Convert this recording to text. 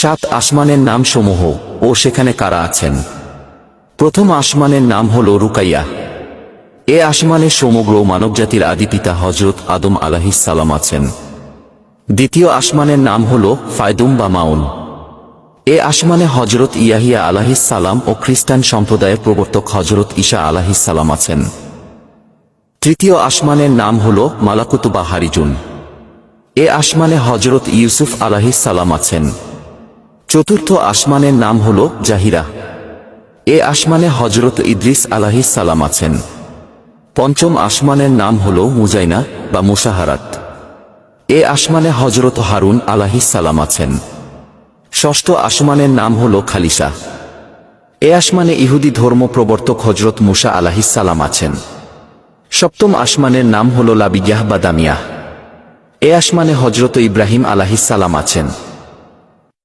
সাত আসমানের নাম সমূহ ও সেখানে কারা আছেন। প্রথম আসমানের নাম হল রুকাইয়া। এ আসমানে সমগ্র মানবজাতির আদিপিতা হযরত আদম আলাইহিস সালাম আছেন। দ্বিতীয় আসমানের নাম হল ফায়দুম বা মাউন। এ আসমানে হযরত ইয়াহিয়া আলাইহিস সালাম ও খ্রিস্টান সম্প্রদায়ের প্রবর্তক হযরত ঈসা আলাইহিস সালাম আছেন। তৃতীয় আসমানের নাম হল মালাকুত বা হারিজুন। এ আসমানে হযরত ইউসুফ আলাইহিস সালাম আছেন। চতুর্থ আসমানের নাম হল জাহিরা। এ আসমানে হযরত ইদ্রিস আলাইহিস সালাম আছেন। পঞ্চম আসমানের নাম হল মুজাইনা বা মুশাহারাত। এ আসমানে হযরত হারুন আলাইহিস সালাম আছেন। ষষ্ঠ আসমানের নাম হল খালিসা। এ আসমানে ইহুদি ধর্ম প্রবর্তক হযরত মুসা আলাইহিস সালাম আছেন। সপ্তম আসমানের নাম হল লাবিয়াহ বা দামিয়াহ। এ আসমানে হযরত ইব্রাহিম আলাইহিস সালাম আছেন।